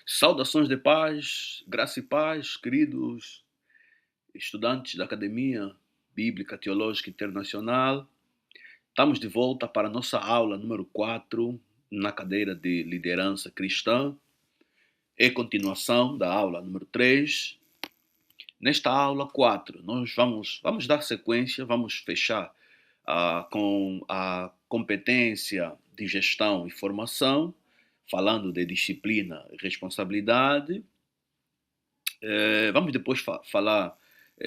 Saudações de paz, graça e paz, queridos estudantes da Academia Bíblica Teológica Internacional. Estamos de volta para a nossa aula número 4 na cadeira de liderança cristã. É continuação da aula número 3. Nesta aula 4, nós vamos dar sequência, vamos fechar com a competência de gestão e formação, falando de disciplina e responsabilidade. Vamos depois falar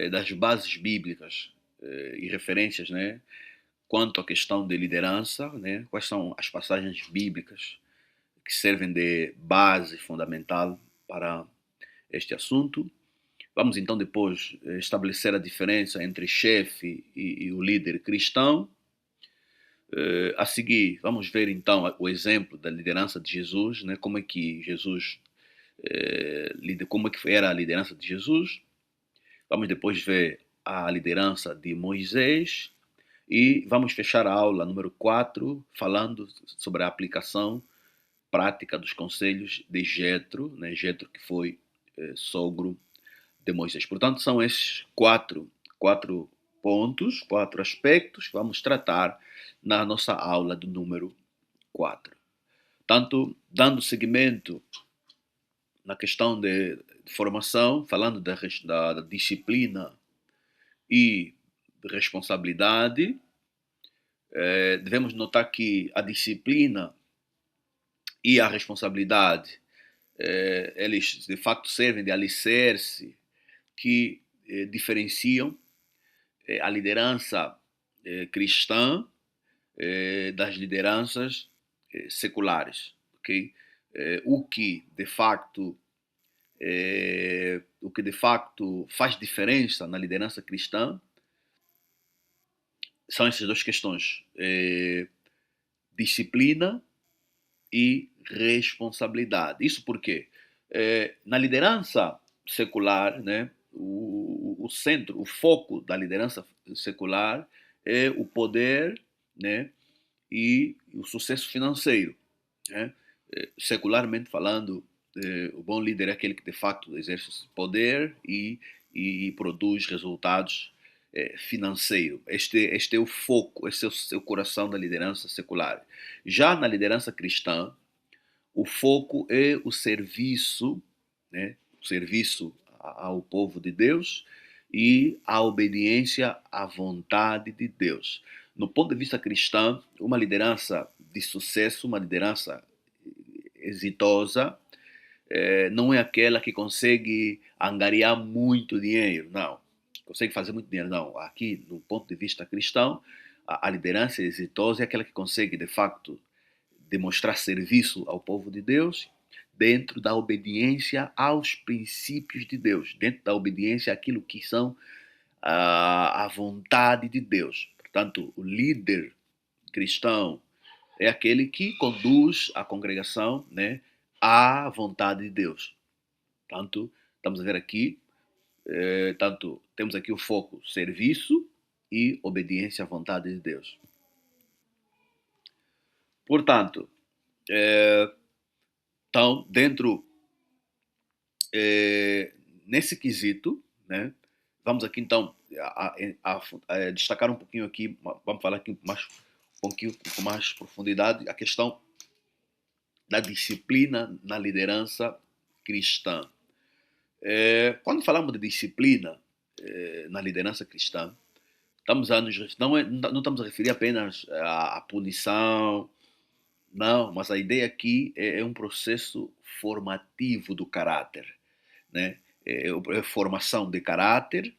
das bases bíblicas e referências, né, quanto à questão de liderança, né, quais são as passagens bíblicas que servem de base fundamental para este assunto. Vamos então depois estabelecer a diferença entre chefe e o líder cristão. A seguir, vamos ver então o exemplo da liderança de Jesus, né, como é que Jesus, como é que era a liderança de Jesus. Vamos depois ver a liderança de Moisés e vamos fechar a aula número 4 falando sobre a aplicação prática dos conselhos de Jetro, né? Jetro que foi sogro de Moisés. Portanto, são esses quatro pontos, quatro aspectos que vamos tratar na nossa aula do número 4. Tanto dando seguimento na questão de formação, falando da disciplina e responsabilidade, devemos notar que a disciplina e a responsabilidade, eles de facto servem de alicerce que diferenciam a liderança cristã das lideranças seculares, ok? O que de facto faz diferença na liderança cristã são essas duas questões: disciplina e responsabilidade. Isso porque na liderança secular, né, o centro, o foco da liderança secular é o poder, né, e o sucesso financeiro, né? Secularmente falando, o bom líder é aquele que de facto exerce poder e produz resultados financeiro. Este é o foco, este é o seu coração da liderança secular. Já na liderança cristã, o foco é o serviço, né? O serviço ao povo de Deus e a obediência à vontade de Deus. No ponto de vista cristão, uma liderança de sucesso, uma liderança exitosa, não é aquela que consegue angariar muito dinheiro, não. Consegue fazer muito dinheiro, não. Aqui, no ponto de vista cristão, a liderança exitosa é aquela que consegue, de facto, demonstrar serviço ao povo de Deus dentro da obediência aos princípios de Deus, dentro da obediência àquilo que são a vontade de Deus. Portanto, o líder cristão é aquele que conduz a congregação, né, à vontade de Deus. Tanto estamos a ver aqui, tanto temos aqui o foco serviço e obediência à vontade de Deus. Portanto, então, nesse quesito, né, vamos aqui então a destacar um pouquinho aqui, vamos falar aqui com mais profundidade a questão da disciplina na liderança cristã. Quando falamos de disciplina na liderança cristã, não estamos a referir apenas à punição, não, mas a ideia aqui é um processo formativo do caráter, né? É formação de caráter,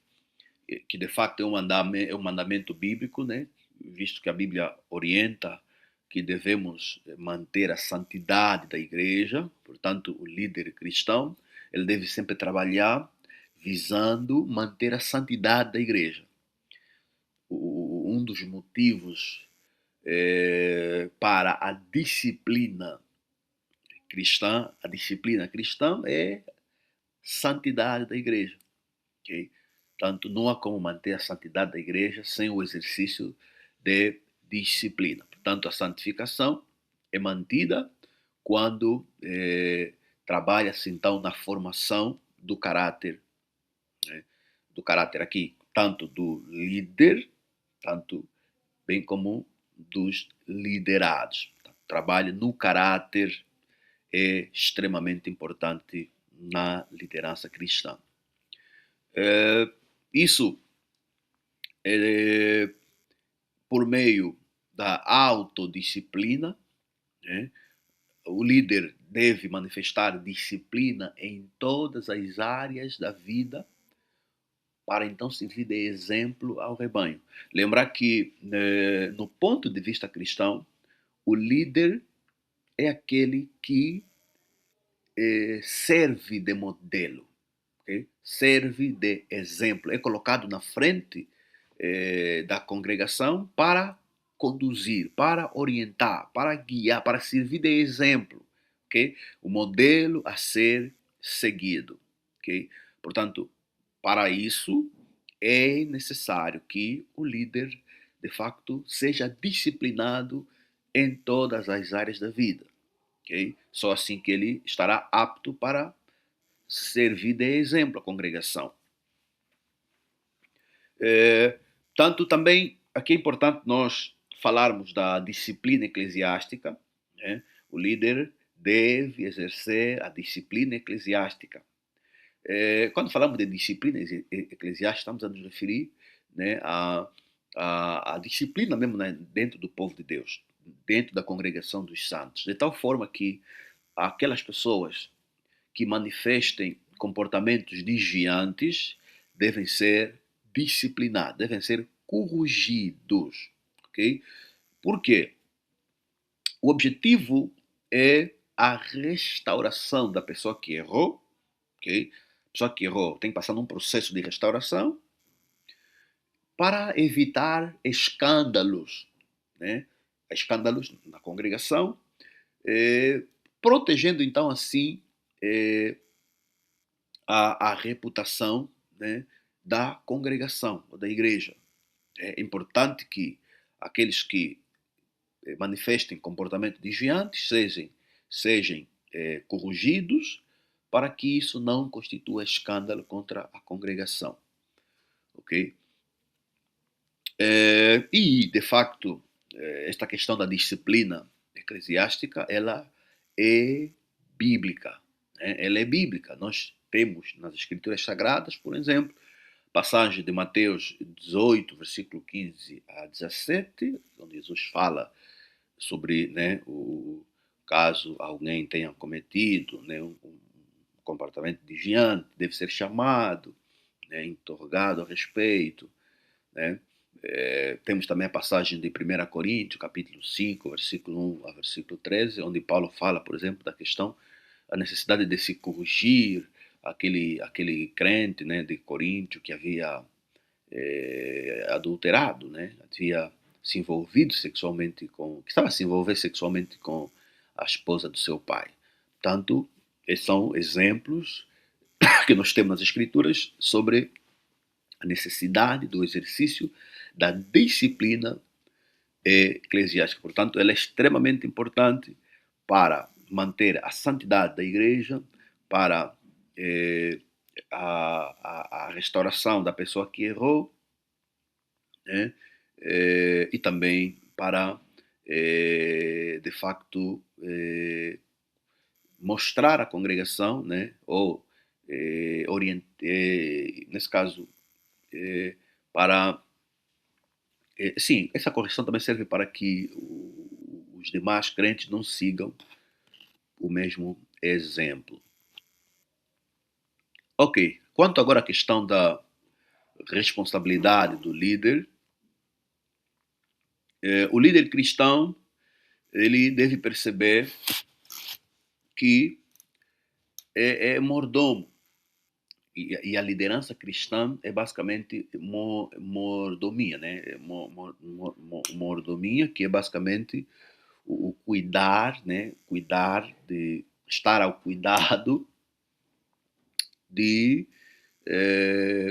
que de facto é um mandamento bíblico, né? Visto que a Bíblia orienta que devemos manter a santidade da igreja, portanto, o líder cristão, ele deve sempre trabalhar visando manter a santidade da igreja. Um dos motivos para a disciplina cristã é santidade da igreja. Okay? Portanto, não há como manter a santidade da igreja sem o exercício de disciplina. Portanto, a santificação é mantida quando trabalha-se então na formação do caráter, né, do caráter aqui, tanto do líder, tanto bem como dos liderados. Trabalho no caráter é extremamente importante na liderança cristã. Isso é por meio da autodisciplina, né? O líder deve manifestar disciplina em todas as áreas da vida para então servir de exemplo ao rebanho. Lembrar que, no ponto de vista cristão, o líder é aquele que serve de modelo, okay? Serve de exemplo, é colocado na frente da congregação para conduzir, para orientar, para guiar, para servir de exemplo, okay? O modelo a ser seguido. Okay? Portanto, para isso é necessário que o líder, de facto, seja disciplinado em todas as áreas da vida. Okay? Só assim que ele estará apto para servir de exemplo à congregação. Tanto também, aqui é importante nós falarmos da disciplina eclesiástica, né? O líder deve exercer a disciplina eclesiástica. Quando falamos de disciplina eclesiástica, estamos a nos referir, né, à disciplina mesmo, né, dentro do povo de Deus, dentro da congregação dos santos, de tal forma que aquelas pessoas que manifestem comportamentos desviantes devem ser disciplinados, devem ser corrigidos, ok? Por quê? O objetivo é a restauração da pessoa que errou, ok? A pessoa que errou tem que passar num processo de restauração para evitar escândalos, né? Escândalos na congregação, protegendo então assim a reputação, né, da congregação, da igreja. É importante que aqueles que manifestem comportamento desviante sejam corrigidos para que isso não constitua escândalo contra a congregação. Ok? E, de facto, esta questão da disciplina eclesiástica, ela é bíblica. Né? Ela é bíblica. Nós temos nas Escrituras Sagradas, por exemplo, passagem de Mateus 18, versículo 15 a 17, onde Jesus fala sobre, né, o caso alguém tenha cometido, né, um comportamento desviante, deve ser chamado, né, interrogado a respeito. Né? Temos também a passagem de 1 Coríntios, capítulo 5, versículo 1 a versículo 13, onde Paulo fala, por exemplo, da questão, a necessidade de se corrigir aquele crente, né, de Coríntio que havia adulterado, né, havia se envolvido sexualmente que estava a se envolver sexualmente com a esposa do seu pai. Portanto, esses são exemplos que nós temos nas Escrituras sobre a necessidade do exercício da disciplina eclesiástica. Portanto, ela é extremamente importante para manter a santidade da igreja, para a restauração da pessoa que errou, né? E também para, de facto, mostrar à congregação, né? Ou nesse caso, para sim, essa correção também serve para que os demais crentes não sigam o mesmo exemplo. Ok, quanto agora à questão da responsabilidade do líder, o líder cristão ele deve perceber que é mordomo. E a liderança cristã é basicamente mordomia, né? Mordomia, que é basicamente o cuidar, né? Cuidar de estar ao cuidado de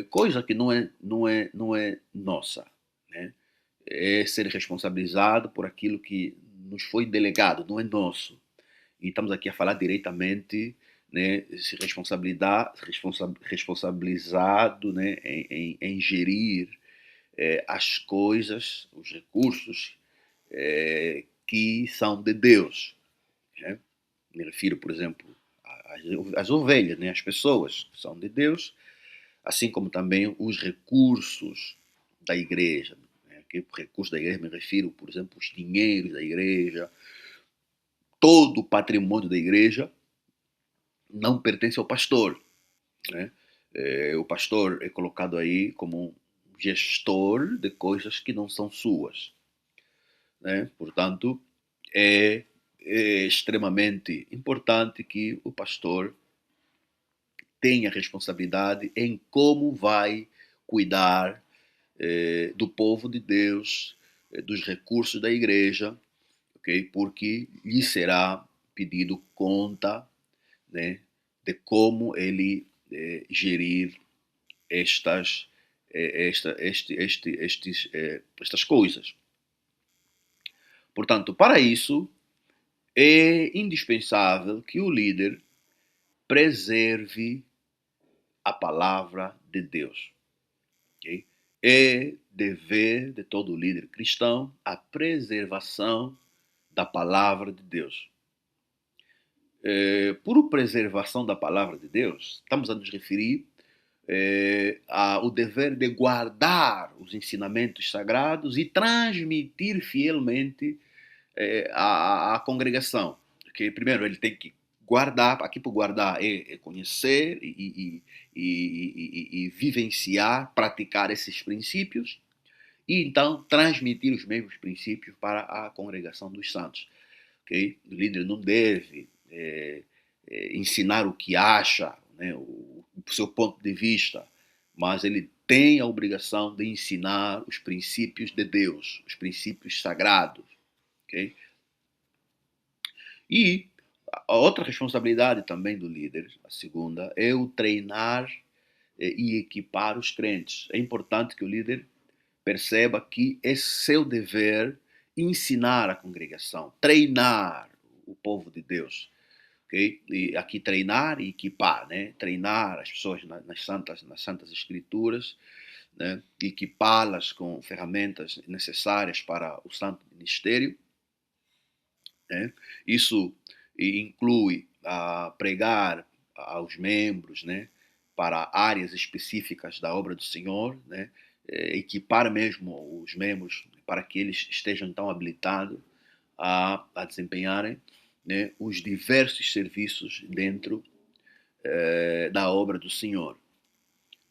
coisa que não é nossa, né? É ser responsabilizado por aquilo que nos foi delegado, não é nosso. E estamos aqui a falar diretamente né, se responsabilizado, né, em gerir as coisas, os recursos que são de Deus. Né? Me refiro, por exemplo, às ovelhas, né, as pessoas que são de Deus, assim como também os recursos da igreja. Né? Que recursos da igreja me refiro, por exemplo, os dinheiros da igreja, todo o patrimônio da igreja não pertence ao pastor. Né? O pastor é colocado aí como um gestor de coisas que não são suas. Né? Portanto, é extremamente importante que o pastor tenha responsabilidade em como vai cuidar do povo de Deus, dos recursos da igreja, okay? Porque lhe será pedido conta, né, de como ele gerir estas coisas. Portanto, para isso, é indispensável que o líder preserve a palavra de Deus. Okay? É dever de todo líder cristão a preservação da palavra de Deus. Por preservação da palavra de Deus, estamos a nos referir ao dever de guardar os ensinamentos sagrados e transmitir fielmente à congregação. Porque, primeiro, ele tem que guardar, aqui por guardar é conhecer e vivenciar, praticar esses princípios, e então transmitir os mesmos princípios para a congregação dos santos. Okay? O líder não deve ensinar o que acha, né, o seu ponto de vista, mas ele tem a obrigação de ensinar os princípios de Deus, os princípios sagrados. Okay? E a outra responsabilidade também do líder, a segunda, é o treinar e equipar os crentes. É importante que o líder perceba que é seu dever ensinar a congregação, treinar o povo de Deus. Okay? E aqui treinar e equipar, né? Treinar as pessoas nas santas escrituras, né? Equipá-las com ferramentas necessárias para o santo ministério. Né? Isso inclui pregar aos membros, né? Para áreas específicas da obra do Senhor, né? Equipar mesmo os membros para que eles estejam então habilitados a desempenharem, né, os diversos serviços dentro da obra do Senhor.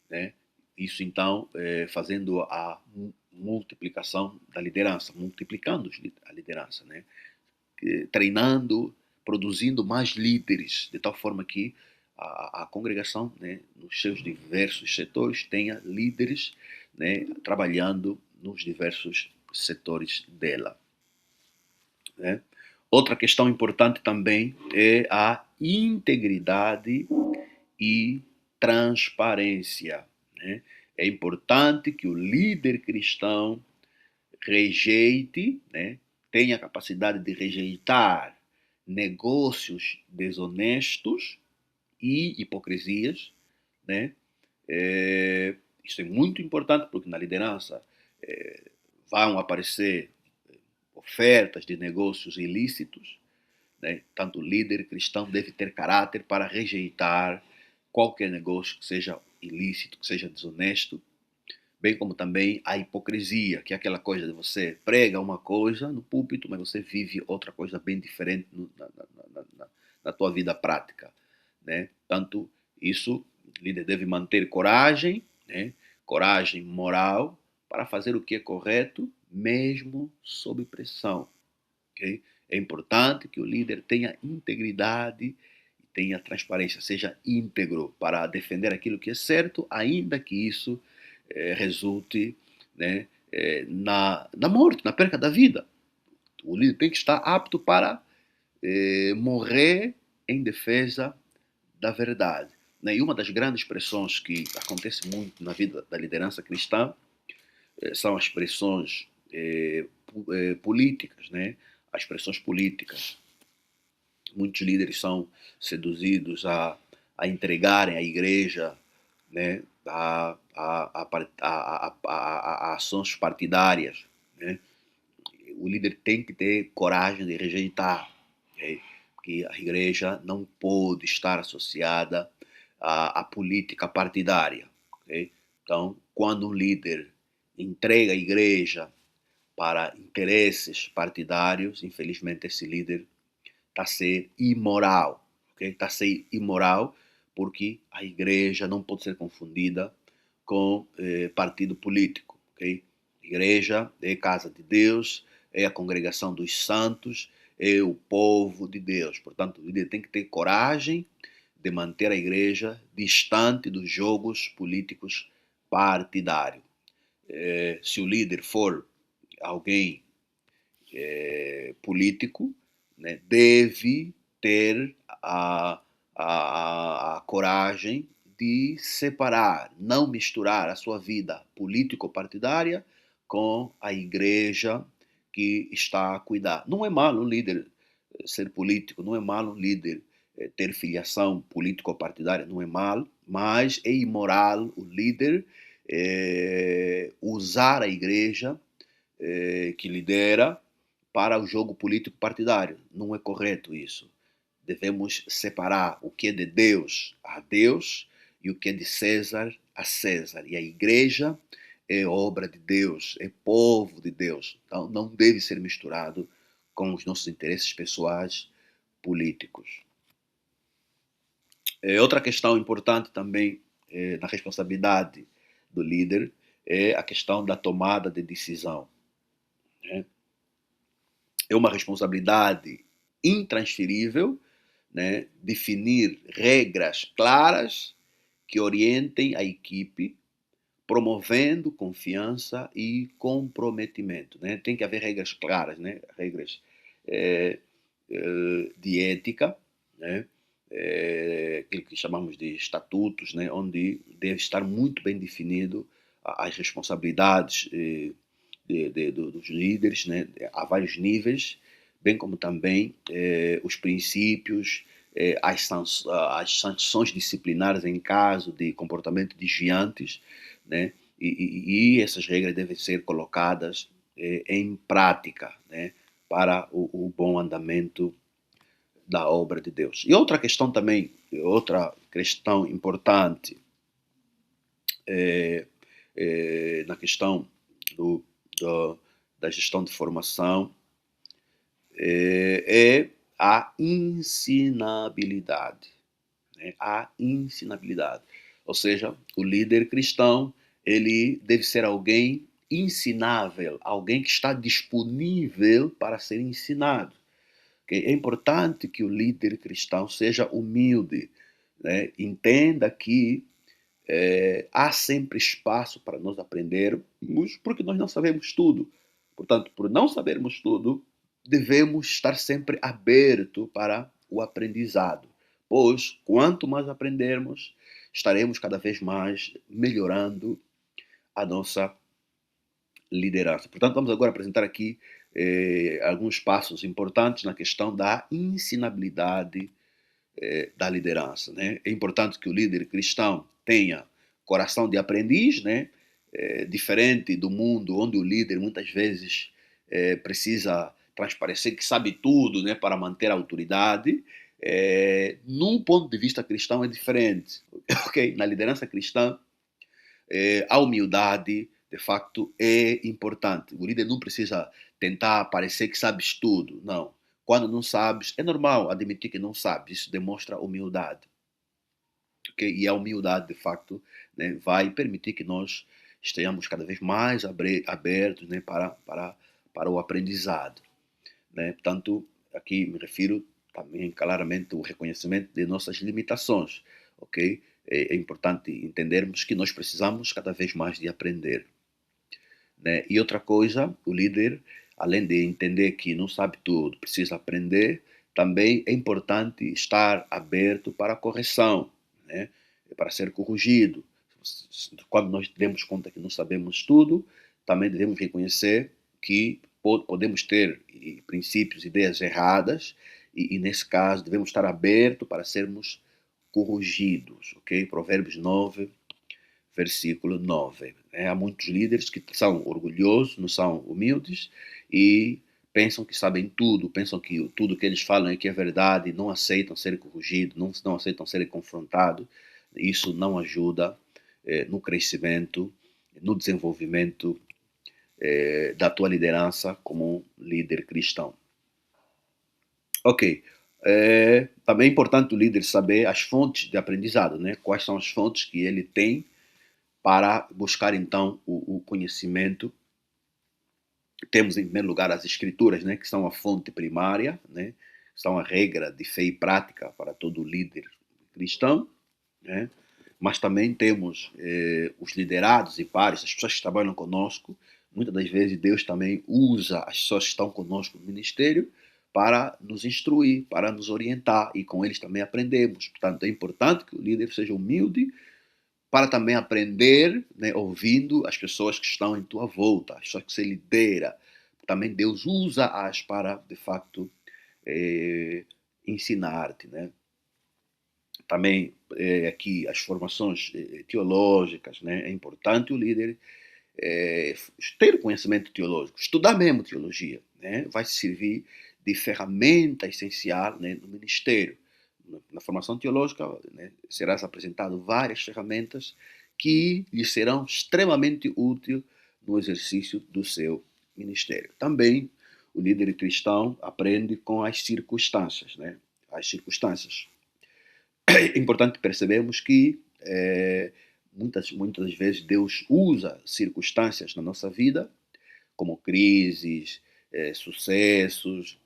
Né? Isso então fazendo a multiplicação da liderança, multiplicando a liderança, né? Treinando, produzindo mais líderes, de tal forma que a congregação, né, nos seus diversos setores, tenha líderes, né, trabalhando nos diversos setores dela. Né? Outra questão importante também é a integridade e transparência. Né? É importante que o líder cristão rejeite, né, tenha a capacidade de rejeitar negócios desonestos e hipocrisias. Né? Isso é muito importante porque na liderança vão aparecer ofertas de negócios ilícitos. Né? Tanto o líder cristão deve ter caráter para rejeitar qualquer negócio que seja ilícito, que seja desonesto, bem como também a hipocrisia, que é aquela coisa de você prega uma coisa no púlpito, mas você vive outra coisa bem diferente na tua vida prática. Né? Tanto isso, o líder deve manter coragem, né? Coragem moral, para fazer o que é correto, mesmo sob pressão. Okay? É importante que o líder tenha integridade e tenha transparência, seja íntegro para defender aquilo que é certo, ainda que isso resulte, né, na morte, na perca da vida. O líder tem que estar apto para morrer em defesa da verdade. Né? E uma das grandes pressões que acontece muito na vida da liderança cristã são as pressões políticas, né? As pressões políticas. Muitos líderes são seduzidos a entregarem a igreja, né, a ações partidárias, né? O líder tem que ter coragem de rejeitar, okay? Que a igreja não pode estar associada à política partidária. Okay? Então, quando um líder entrega a igreja para interesses partidários, infelizmente esse líder está a ser imoral. Okay? Está a ser imoral porque a igreja não pode ser confundida com partido político. Okay? A igreja é a casa de Deus, é a congregação dos santos, é o povo de Deus. Portanto, o líder tem que ter coragem de manter a igreja distante dos jogos políticos partidários. Se o líder for alguém político, né, deve ter a coragem de separar, não misturar a sua vida político-partidária com a igreja que está a cuidar. Não é mal um líder ser político, não é mal um líder ter filiação político-partidária, não é mal, mas é imoral o líder usar a igreja que lidera para o jogo político partidário. Não é correto isso. Devemos separar o que é de Deus a Deus e o que é de César a César. E a igreja é obra de Deus, é povo de Deus. Então não deve ser misturado com os nossos interesses pessoais políticos. Outra questão importante também na responsabilidade do líder é a questão da tomada de decisão. Né? É uma responsabilidade intransferível, né, definir regras claras que orientem a equipe, promovendo confiança e comprometimento. Né? Tem que haver regras claras, né? Regras de ética, né? Aquilo que chamamos de estatutos, né? Onde deve estar muito bem definido as responsabilidades dos líderes, né, a vários níveis, bem como também os princípios, as sanções disciplinares em caso de comportamento desviantes, né, e essas regras devem ser colocadas em prática, né, para o bom andamento da obra de Deus. E outra questão também, outra questão importante na questão do, da gestão de formação é a ensinabilidade. Né? A ensinabilidade. Ou seja, o líder cristão ele deve ser alguém ensinável, alguém que está disponível para ser ensinado. Okay? É importante que o líder cristão seja humilde, né? Entenda que há sempre espaço para nós aprendermos, porque nós não sabemos tudo. Portanto, por não sabermos tudo, devemos estar sempre abertos para o aprendizado, pois quanto mais aprendermos, estaremos cada vez mais melhorando a nossa liderança. Portanto, vamos agora apresentar aqui alguns passos importantes na questão da ensinabilidade da liderança. Né? É importante que o líder cristão tenha coração de aprendiz, né? Diferente do mundo onde o líder muitas vezes precisa transparecer que sabe tudo, né, para manter a autoridade. Num ponto de vista cristão é diferente. Okay? Na liderança cristã, a humildade, de facto, é importante. O líder não precisa tentar parecer que sabes tudo, não. Quando não sabes, é normal admitir que não sabes, isso demonstra humildade. Okay? E a humildade, de facto, né, vai permitir que nós estejamos cada vez mais abertos, né, para o aprendizado. Né? Portanto, aqui me refiro também claramente ao reconhecimento de nossas limitações. Okay? É importante entendermos que nós precisamos cada vez mais de aprender. Né? E outra coisa, o líder, além de entender que não sabe tudo, precisa aprender, também é importante estar aberto para a correção, né? Para ser corrigido. Quando nós demos conta que não sabemos tudo, também devemos reconhecer que podemos ter princípios, ideias erradas, e nesse caso devemos estar abertos para sermos corrigidos, ok? Provérbios 9, versículo 9. Há muitos líderes que são orgulhosos, não são humildes e pensam que sabem tudo, pensam que tudo que eles falam é que é verdade, não aceitam ser corrigidos, não aceitam ser confrontados. Isso não ajuda no crescimento, no desenvolvimento da tua liderança como líder cristão. Ok. Também é importante o líder saber as fontes de aprendizado, né? Quais são as fontes que ele tem para buscar, então, o conhecimento. Temos, em primeiro lugar, as escrituras, né? Que são a fonte primária, né? São a regra de fé e prática para todo líder cristão, né? Mas também temos os liderados e pares, as pessoas que trabalham conosco. Muitas das vezes Deus também usa as pessoas que estão conosco no ministério para nos instruir, para nos orientar, e com eles também aprendemos. Portanto, é importante que o líder seja humilde para também aprender, né, ouvindo as pessoas que estão em tua volta, as pessoas que você lidera. Também Deus usa-as para, de facto, ensinar-te, né? Também aqui as formações teológicas, né? É importante o líder ter conhecimento teológico, estudar mesmo teologia, né? Vai servir de ferramenta essencial, né, no ministério. Na formação teológica, né, serás apresentado várias ferramentas que lhe serão extremamente úteis no exercício do seu ministério. Também o líder cristão aprende com as circunstâncias, né? As circunstâncias. É importante percebermos que muitas vezes Deus usa circunstâncias na nossa vida, como crises, sucessos,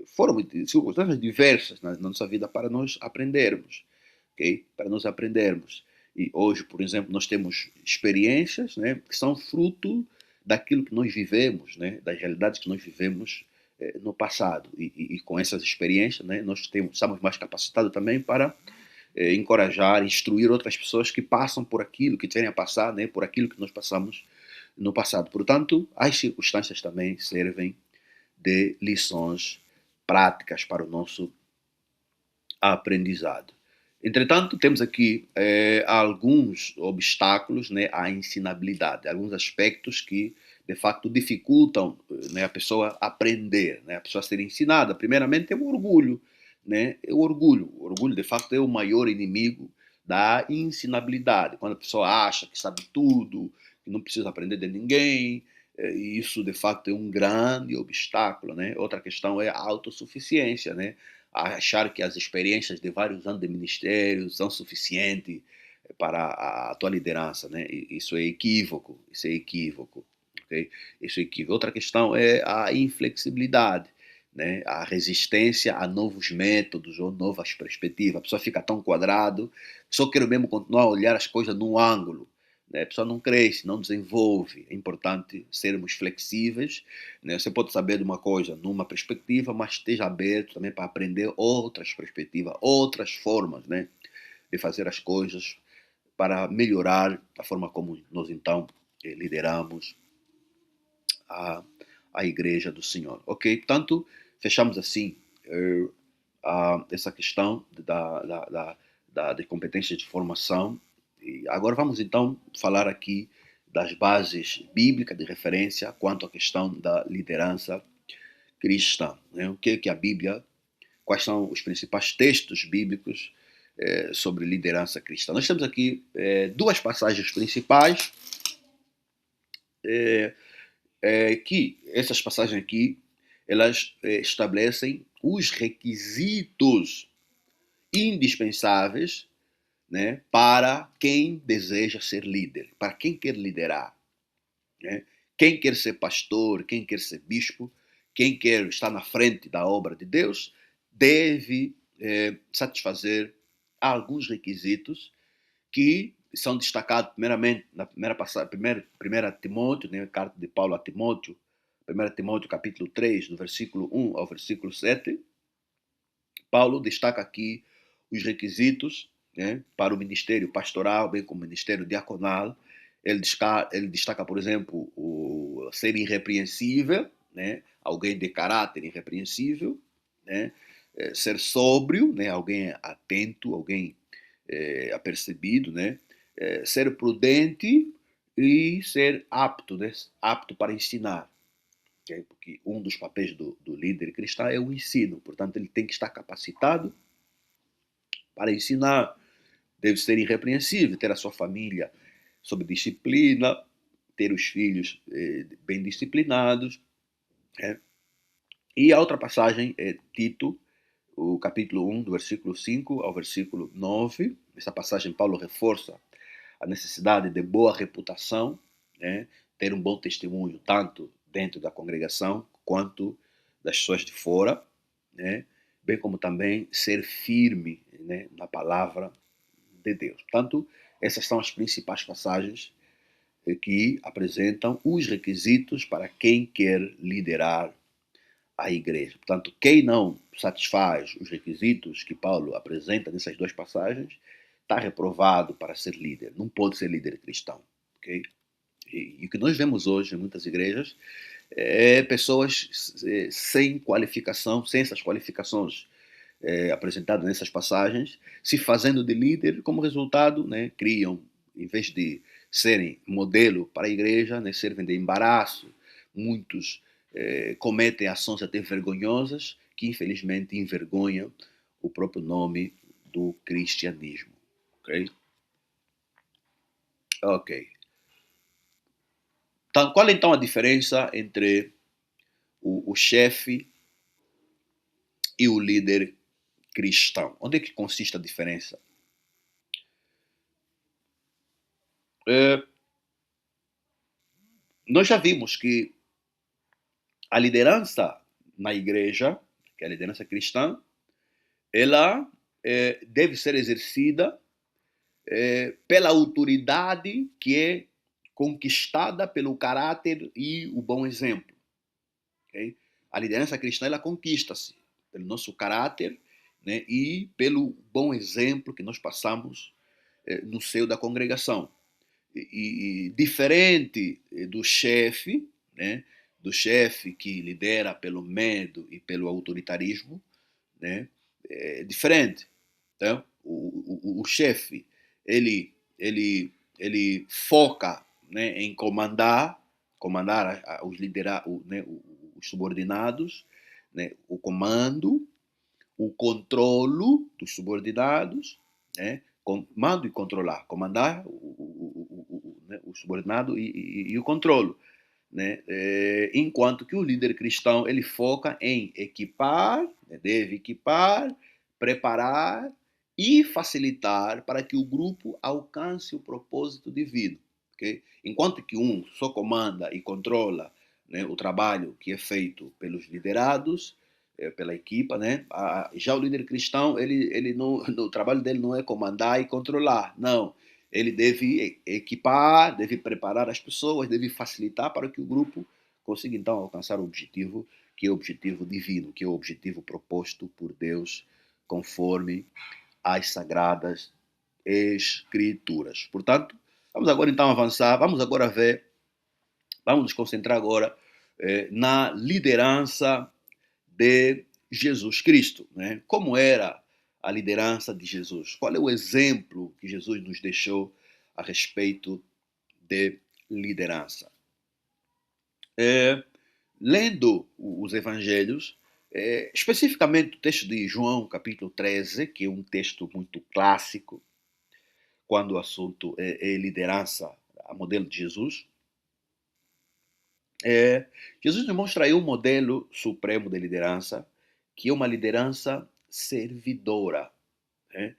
foram circunstâncias diversas na nossa vida para nós aprendermos, ok? Para nós aprendermos. E hoje, por exemplo, nós temos experiências, né, que são fruto daquilo que nós vivemos, né, das realidades que nós vivemos no passado. E com essas experiências, né, nós estamos mais capacitados também para encorajar, instruir outras pessoas que passam por aquilo, que tiverem a passar, né, por aquilo que nós passamos no passado. Portanto, as circunstâncias também servem de lições práticas para o nosso aprendizado. Entretanto, temos aqui alguns obstáculos, né, à ensinabilidade, alguns aspectos que, de facto, dificultam, né, a pessoa aprender, né, a pessoa ser ensinada. Primeiramente, é o orgulho. Né, é o orgulho. O orgulho, de facto, é o maior inimigo da ensinabilidade. Quando a pessoa acha que sabe tudo, que não precisa aprender de ninguém, e isso, de facto, é um grande obstáculo. Né? Outra questão é a autossuficiência, né? Achar que as experiências de vários anos de ministério são suficientes para a tua liderança, né? Isso é equívoco, isso é equívoco, ok? Isso é equívoco. Outra questão é a inflexibilidade, né? A resistência a novos métodos ou novas perspectivas. A pessoa fica tão quadrado, só quer mesmo continuar a olhar as coisas num ângulo. Né? A pessoa não cresce, não desenvolve. É importante sermos flexíveis. Né? Você pode saber de uma coisa numa perspectiva, mas esteja aberto também para aprender outras perspectivas, outras formas, né, de fazer as coisas para melhorar a forma como nós então lideramos a, a igreja do Senhor. Ok? Portanto, fechamos assim essa questão de competências de formação. E agora vamos então falar aqui das bases bíblicas de referência quanto à questão da liderança cristã. Né? O que é que a Bíblia, quais são os principais textos bíblicos sobre liderança cristã? Nós temos aqui duas passagens principais que essas passagens aqui elas estabelecem os requisitos indispensáveis, né, para quem deseja ser líder, para quem quer liderar. Né? Quem quer ser pastor, quem quer ser bispo, quem quer estar na frente da obra de Deus, deve satisfazer alguns requisitos que são destacados primeiramente na primeira passagem, 1 Timóteo, né, a carta de Paulo a Timóteo, 1 Timóteo capítulo 3, do versículo 1 ao versículo 7, Paulo destaca aqui os requisitos, né, para o ministério pastoral, bem como o ministério diaconal. Ele destaca, por exemplo, o ser irrepreensível, né? Alguém de caráter irrepreensível, né? Ser sóbrio, né? Alguém atento, alguém apercebido, né? Ser prudente e ser apto, né? Apto para ensinar. Okay? Porque um dos papéis do líder cristão é o ensino, portanto ele tem que estar capacitado para ensinar, deve ser irrepreensível, ter a sua família sob disciplina, ter os filhos bem disciplinados. Né? E a outra passagem é Tito, o capítulo 1, do versículo 5 ao versículo 9. Essa passagem Paulo reforça a necessidade de boa reputação, né? Ter um bom testemunho, tanto dentro da congregação quanto das pessoas de fora, né? Bem como também ser firme, né, na palavra de Deus. Portanto, essas são as principais passagens que apresentam os requisitos para quem quer liderar a igreja. Portanto, quem não satisfaz os requisitos que Paulo apresenta nessas duas passagens, está reprovado para ser líder. Não pode ser líder cristão. Okay? E o que nós vemos hoje em muitas igrejas é pessoas sem qualificação, sem essas qualificações apresentadas nessas passagens, se fazendo de líder, como resultado, né, criam, em vez de serem modelo para a igreja, né, servem de embaraço. Muitos cometem ações até vergonhosas que, infelizmente, envergonham o próprio nome do cristianismo. Ok? Ok. Então, qual é então a diferença entre o chefe e o líder cristão? Onde é que consiste a diferença? Nós já vimos que a liderança na igreja, que é a liderança cristã, ela deve ser exercida pela autoridade que é conquistada pelo caráter e o bom exemplo. Okay? A liderança cristã ela conquista-se pelo nosso caráter, né, e pelo bom exemplo que nós passamos no seio da congregação. E diferente do chefe, né, do chefe que lidera pelo medo e pelo autoritarismo, né, é diferente. Então, o chefe ele, ele foca, né, em comandar né, os subordinados, né, o comando, o controlo dos subordinados, né, comando e controlar, comandar né, o subordinado e o controlo. Né? Enquanto que o líder cristão ele foca em equipar, né, deve equipar, preparar e facilitar para que o grupo alcance o propósito divino. Okay? Enquanto que um só comanda e controla, né, o trabalho que é feito pelos liderados, pela equipa, né? Já o líder cristão, ele não, o trabalho dele não é comandar e controlar, não. Ele deve equipar, deve preparar as pessoas, deve facilitar para que o grupo consiga então alcançar o objetivo, que é o objetivo divino, que é o objetivo proposto por Deus, conforme as sagradas escrituras. Portanto, vamos agora então avançar, vamos agora ver, vamos nos concentrar agora na liderança de Jesus Cristo. Né? Como era a liderança de Jesus? Qual é o exemplo que Jesus nos deixou a respeito de liderança? Lendo os evangelhos, especificamente o texto de João, capítulo 13, que é um texto muito clássico, quando o assunto é liderança, a modelo de Jesus, Jesus nos mostra aí um modelo supremo de liderança, que é uma liderança servidora. Né?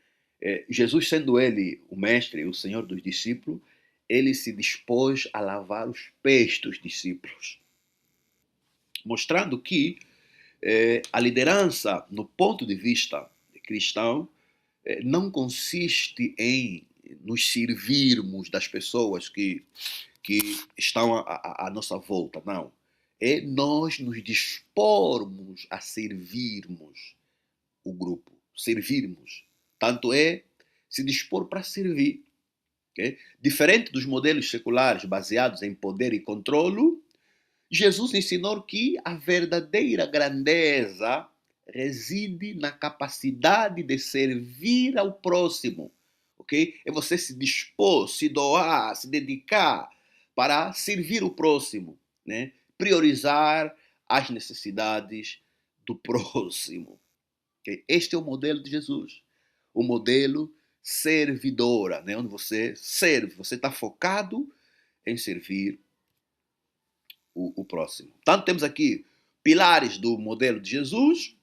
Jesus, sendo ele o mestre, o senhor dos discípulos, ele se dispôs a lavar os pés dos discípulos, mostrando que a liderança, no ponto de vista cristão, não consiste em nos servirmos das pessoas que estão à nossa volta, não. É nós nos dispormos a servirmos o grupo, servirmos. Tanto é se dispor para servir. Okay? Diferente dos modelos seculares baseados em poder e controlo, Jesus ensinou que a verdadeira grandeza reside na capacidade de servir ao próximo, ok? É você se dispor, se doar, se dedicar para servir o próximo, né? Priorizar as necessidades do próximo. Okay? Este é o modelo de Jesus, o modelo servidora, né? Onde você serve, você está focado em servir o próximo. Tanto temos aqui pilares do modelo de Jesus,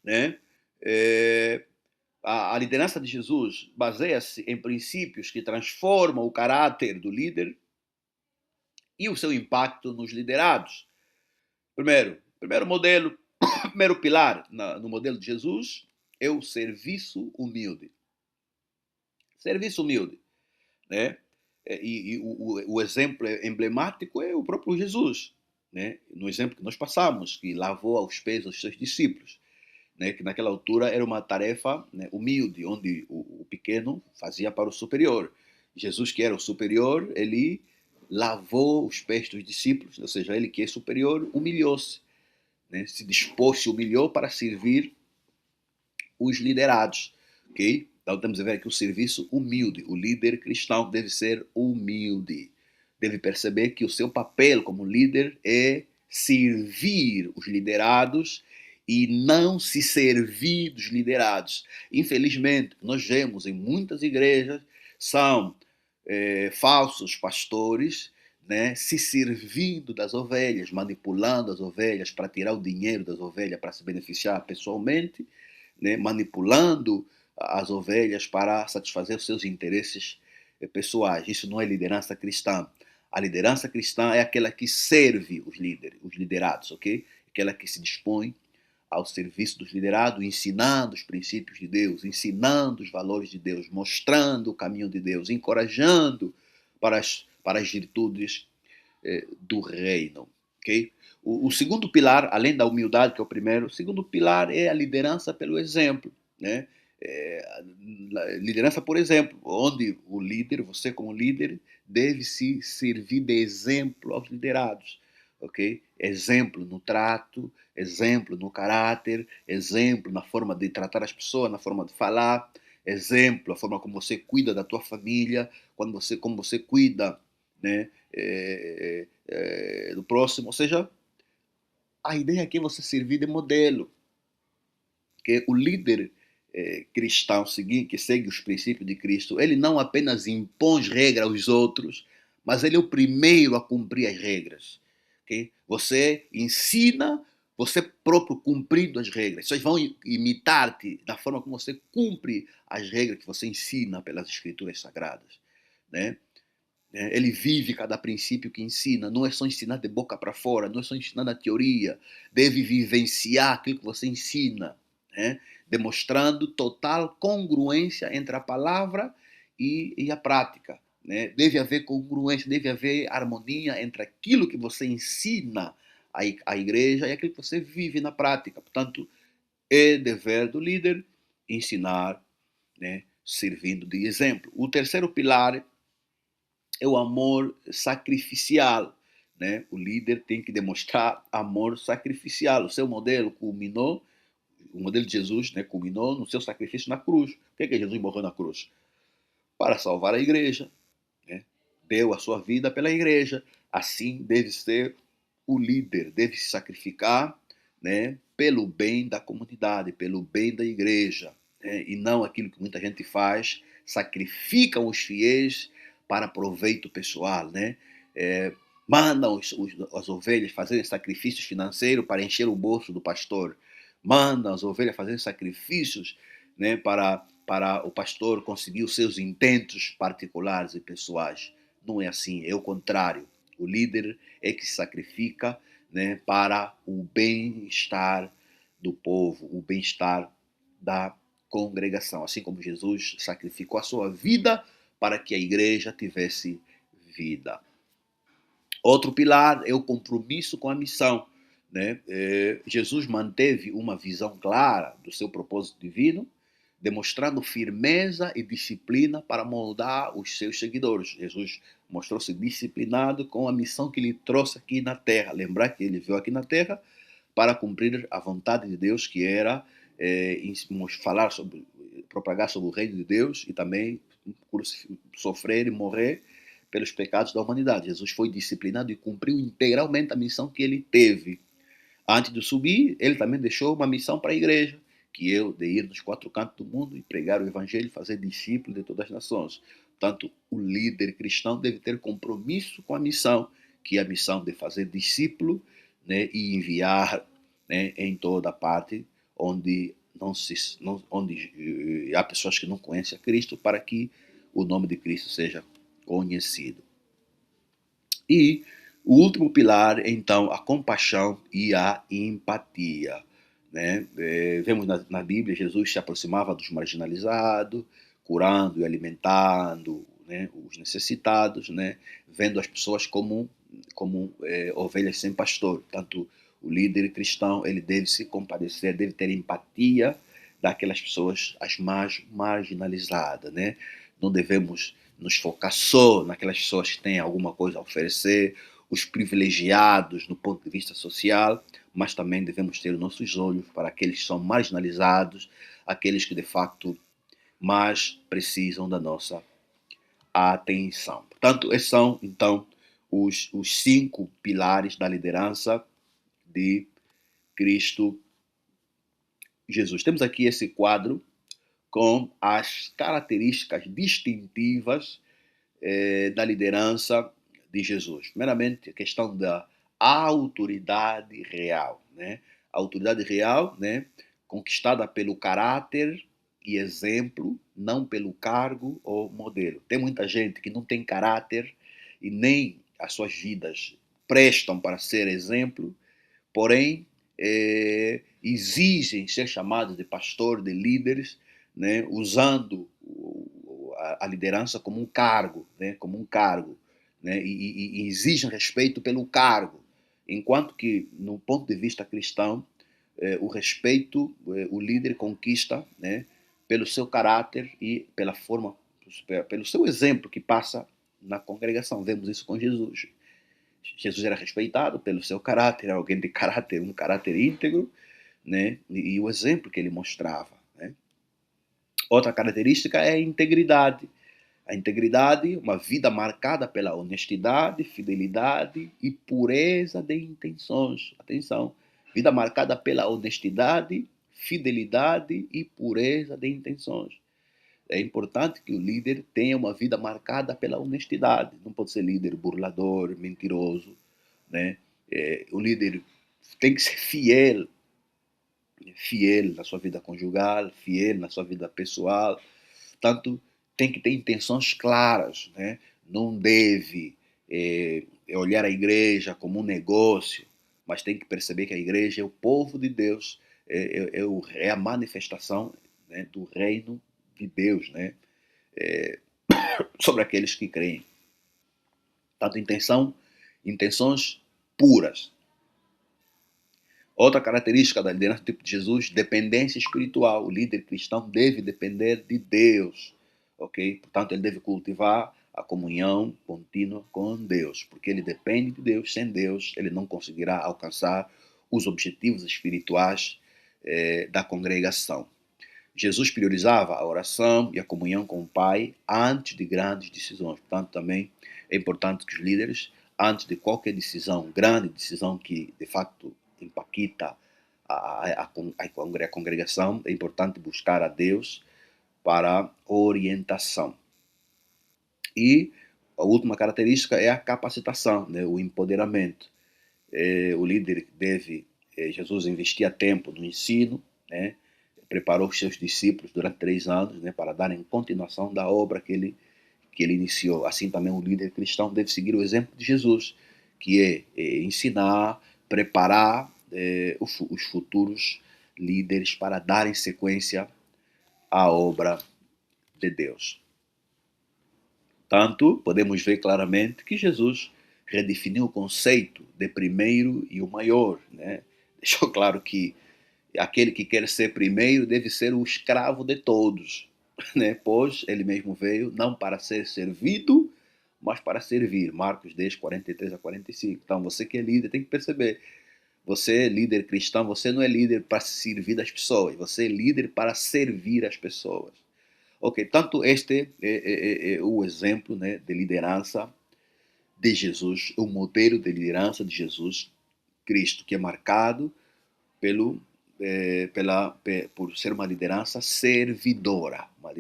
né? É, a liderança de Jesus baseia-se em princípios que transformam o caráter do líder e o seu impacto nos liderados. Primeiro modelo, primeiro pilar no modelo de Jesus é o serviço humilde. Serviço humilde, né? E o exemplo emblemático é o próprio Jesus, né? No exemplo que nós passamos, que lavou aos pés os seus discípulos, né? Que naquela altura era uma tarefa, né, humilde, onde o pequeno fazia para o superior. Jesus, que era o superior, ele lavou os pés dos discípulos, ou seja, ele que é superior, humilhou-se, né? Se dispôs, se humilhou para servir os liderados, ok? Então temos a ver aqui o serviço humilde. O líder cristão deve ser humilde. Deve perceber que o seu papel como líder é servir os liderados e não se servir dos liderados. Infelizmente, nós vemos em muitas igrejas, são falsos pastores, né, se servindo das ovelhas, manipulando as ovelhas para tirar o dinheiro das ovelhas para se beneficiar pessoalmente, né, manipulando as ovelhas para satisfazer os seus interesses pessoais. Isso não é liderança cristã. A liderança cristã é aquela que serve os líderes, os liderados, ok? Aquela que se dispõe ao serviço dos liderados, ensinando os princípios de Deus, ensinando os valores de Deus, mostrando o caminho de Deus, encorajando para as virtudes do reino. Okay? O segundo pilar, além da humildade, que é o primeiro, o segundo pilar é a liderança pelo exemplo. Né? Liderança por exemplo, onde o líder, você como líder, deve se servir de exemplo aos liderados. Okay? Exemplo no trato, exemplo no caráter, exemplo na forma de tratar as pessoas, na forma de falar, exemplo, a forma como você cuida da tua família, como você cuida, né, do próximo. Ou seja, a ideia aqui é você servir de modelo, que o líder cristão seguinte, que segue os princípios de Cristo, ele não apenas impõe regras aos outros, mas ele é o primeiro a cumprir as regras. Okay? Você ensina você próprio cumprindo as regras. Vocês vão imitar-te da forma como você cumpre as regras que você ensina pelas escrituras sagradas. Né? Ele vive cada princípio que ensina. Não é só ensinar de boca para fora, não é só ensinar na teoria. Deve vivenciar aquilo que você ensina, né? Demonstrando total congruência entre a palavra e a prática. Né? Deve haver congruência, deve haver harmonia entre aquilo que você ensina à igreja e aquilo que você vive na prática. Portanto, é dever do líder ensinar, né? Servindo de exemplo. O terceiro pilar é o amor sacrificial. Né? O líder tem que demonstrar amor sacrificial. O seu modelo culminou, o modelo de Jesus, né, culminou no seu sacrifício na cruz. Por que Jesus morreu na cruz? Para salvar a igreja. Né? Deu a sua vida pela igreja. Assim deve ser o líder, deve se sacrificar, né, pelo bem da comunidade, pelo bem da igreja. Né? E não aquilo que muita gente faz, sacrificam os fiéis para proveito pessoal, né? Mandam as ovelhas fazerem sacrifícios financeiros para encher o bolso do pastor, mandam as ovelhas fazerem sacrifícios, né, para o pastor conseguir os seus intentos particulares e pessoais. Não é assim, é o contrário. O líder é que se sacrifica, né, para o bem-estar do povo, o bem-estar da congregação, assim como Jesus sacrificou a sua vida para que a igreja tivesse vida. Outro pilar é o compromisso com a missão. Né? Jesus manteve uma visão clara do seu propósito divino, demonstrando firmeza e disciplina para moldar os seus seguidores. Jesus mostrou-se disciplinado com a missão que lhe trouxe aqui na terra. Lembrar que ele veio aqui na terra para cumprir a vontade de Deus, que era falar sobre, propagar sobre o reino de Deus e também sofrer e morrer pelos pecados da humanidade. Jesus foi disciplinado e cumpriu integralmente a missão que ele teve. Antes de subir, ele também deixou uma missão para a igreja, que é de ir nos 4 cantos do mundo e pregar o evangelho, fazer discípulos de todas as nações. Portanto, o líder cristão deve ter compromisso com a missão, que é a missão de fazer discípulo, né, e enviar, né, em toda parte onde há pessoas que não conhecem a Cristo, para que o nome de Cristo seja conhecido. E o último pilar, então, a compaixão e a empatia. Né? Vemos na Bíblia, Jesus se aproximava dos marginalizados, curando e alimentando, né, os necessitados, né, vendo as pessoas como ovelhas sem pastor. Tanto o líder cristão, ele deve se compadecer, deve ter empatia daquelas pessoas as mais marginalizadas. Né? Não devemos nos focar só naquelas pessoas que têm alguma coisa a oferecer, os privilegiados no ponto de vista social, mas também devemos ter os nossos olhos para aqueles que são marginalizados, aqueles que de facto mais precisam da nossa atenção. Portanto, esses são então os 5 pilares da liderança de Cristo Jesus. Temos aqui esse quadro com as características distintivas da liderança de Jesus. Primeiramente, a questão da autoridade real. Né? A autoridade real, né, conquistada pelo caráter e exemplo, não pelo cargo ou modelo. Tem muita gente que não tem caráter e nem as suas vidas prestam para ser exemplo, porém exigem ser chamados de pastor, de líderes, né, usando a liderança como um cargo, né, né, e exigem respeito pelo cargo, enquanto que, no ponto de vista cristão, o respeito o líder conquista, né, pelo seu caráter e pela forma, pelo seu exemplo que passa na congregação. Vemos isso com Jesus. Jesus era respeitado pelo seu caráter, era alguém de caráter, um caráter íntegro, né, e o exemplo que ele mostrava. Né. Outra característica é a integridade. A integridade, uma vida marcada pela honestidade, fidelidade e pureza de intenções. Atenção, vida marcada pela honestidade, fidelidade e pureza de intenções. É importante que o líder tenha uma vida marcada pela honestidade. Não pode ser líder burlador, mentiroso. Né? O líder tem que ser fiel na sua vida conjugal, fiel na sua vida pessoal. Tanto tem que ter intenções claras, né? Não deve olhar a igreja como um negócio, mas tem que perceber que a igreja é o povo de Deus, é a manifestação, né, do reino de Deus, né? Sobre aqueles que creem. Tanto intenções puras. Outra característica da liderança do tipo de Jesus, dependência espiritual. O líder cristão deve depender de Deus, ok? Portanto, ele deve cultivar a comunhão contínua com Deus, porque ele depende de Deus. Sem Deus, ele não conseguirá alcançar os objetivos espirituais da congregação. Jesus priorizava a oração e a comunhão com o Pai antes de grandes decisões. Portanto, também é importante que os líderes, antes de qualquer decisão, grande decisão que de facto impacta a congregação, é importante buscar a Deus para orientação. E a última característica é a capacitação, né, o empoderamento. O líder deve, Jesus investia tempo no ensino, né, preparou os seus discípulos durante 3 anos, né, para darem continuação da obra que ele iniciou. Assim também o líder cristão deve seguir o exemplo de Jesus, que é ensinar, preparar os futuros líderes para darem sequência à obra de Deus. Tanto, podemos ver claramente que Jesus redefiniu o conceito de primeiro e o maior. Né? Deixou claro que aquele que quer ser primeiro deve ser o escravo de todos, né? Pois ele mesmo veio não para ser servido, mas para servir. Marcos 10, 43 a 45. Então, você que é líder tem que perceber. Você é líder cristão, você não é líder para servir das pessoas, você é líder para servir as pessoas. Ok, tanto este é o exemplo, né, de liderança de Jesus, o modelo de liderança de Jesus Cristo, que é marcado pelo, por ser uma liderança servidora, uma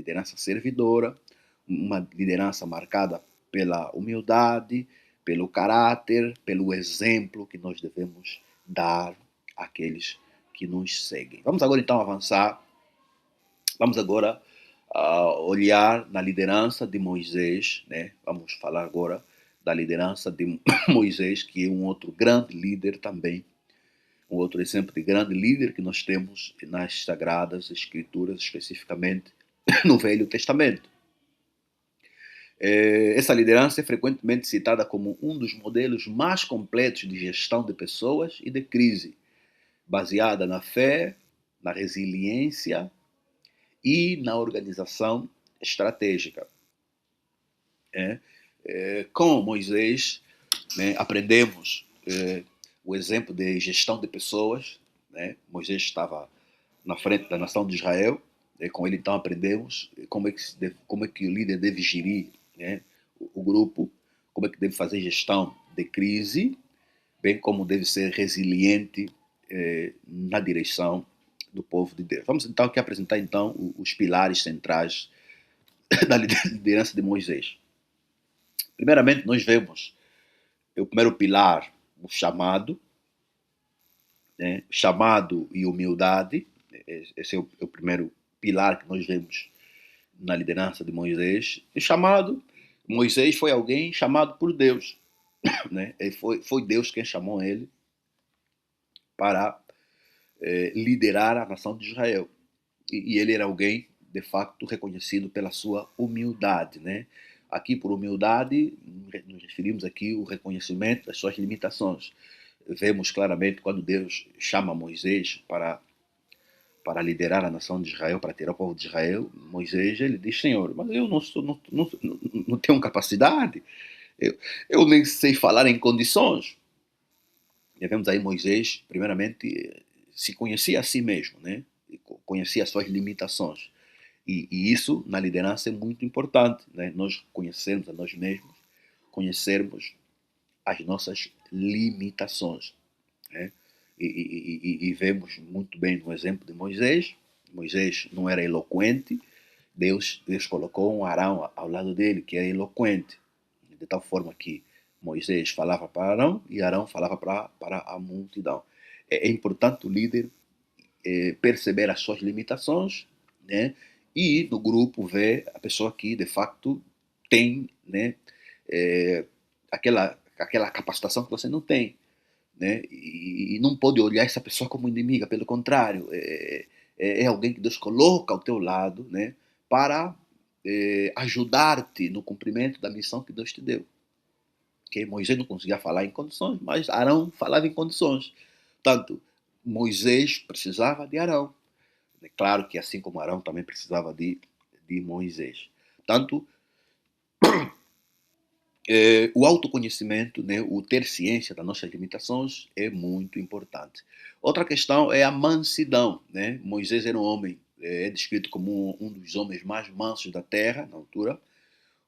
liderança marcada pela humildade, pelo caráter, pelo exemplo que nós devemos dar àqueles que nos seguem. Vamos agora então avançar, vamos agora olhar na liderança de Moisés, né? Vamos falar agora da liderança de Moisés, que é um outro grande líder também, um outro exemplo de grande líder que nós temos nas Sagradas Escrituras, especificamente no Velho Testamento. Essa liderança é frequentemente citada como um dos modelos mais completos de gestão de pessoas e de crise, baseada na fé, na resiliência e na organização estratégica. Com Moisés, né, aprendemos o exemplo de gestão de pessoas. Né? Moisés estava na frente da nação de Israel, com ele então aprendemos como é que o líder deve gerir, né, o grupo, como é que deve fazer gestão de crise, bem como deve ser resiliente na direção do povo de Deus. Vamos então aqui apresentar então os pilares centrais da liderança de Moisés. Primeiramente, nós vemos o primeiro pilar, o chamado, né? Chamado e humildade. Esse é o primeiro pilar que nós vemos na liderança de Moisés. E chamado, Moisés foi alguém chamado por Deus, né? Foi Deus quem chamou ele para liderar a nação de Israel. E ele era alguém, de facto, reconhecido pela sua humildade, né? Aqui, por humildade, nos referimos aqui ao reconhecimento das suas limitações. Vemos claramente quando Deus chama Moisés para liderar a nação de Israel, para tirar o povo de Israel, Moisés ele diz: Senhor, mas eu não tenho capacidade, eu nem sei falar em condições. E vemos aí Moisés, primeiramente, se conhecia a si mesmo, né? Conhecia as suas limitações. E isso na liderança é muito importante, né? Nós conhecermos a nós mesmos, conhecermos as nossas limitações, né? E vemos muito bem no exemplo de Moisés. Moisés não era eloquente, Deus colocou um Arão ao lado dele que era eloquente, de tal forma que Moisés falava para Arão e Arão falava para a multidão. É importante o líder perceber as suas limitações, né? E no grupo ver a pessoa que de facto tem, né, aquela capacitação que você não tem, né? E não pode olhar essa pessoa como inimiga, pelo contrário, é alguém que Deus coloca ao teu lado, né, para ajudar-te no cumprimento da missão que Deus te deu. Que Moisés não conseguia falar em condições, mas Arão falava em condições. Portanto, Moisés precisava de Arão. É claro que assim como Arão também precisava de Moisés. Portanto, o autoconhecimento, né, o ter ciência das nossas limitações é muito importante. Outra questão é a mansidão. Né? Moisés era um homem, é descrito como um dos homens mais mansos da terra, na altura,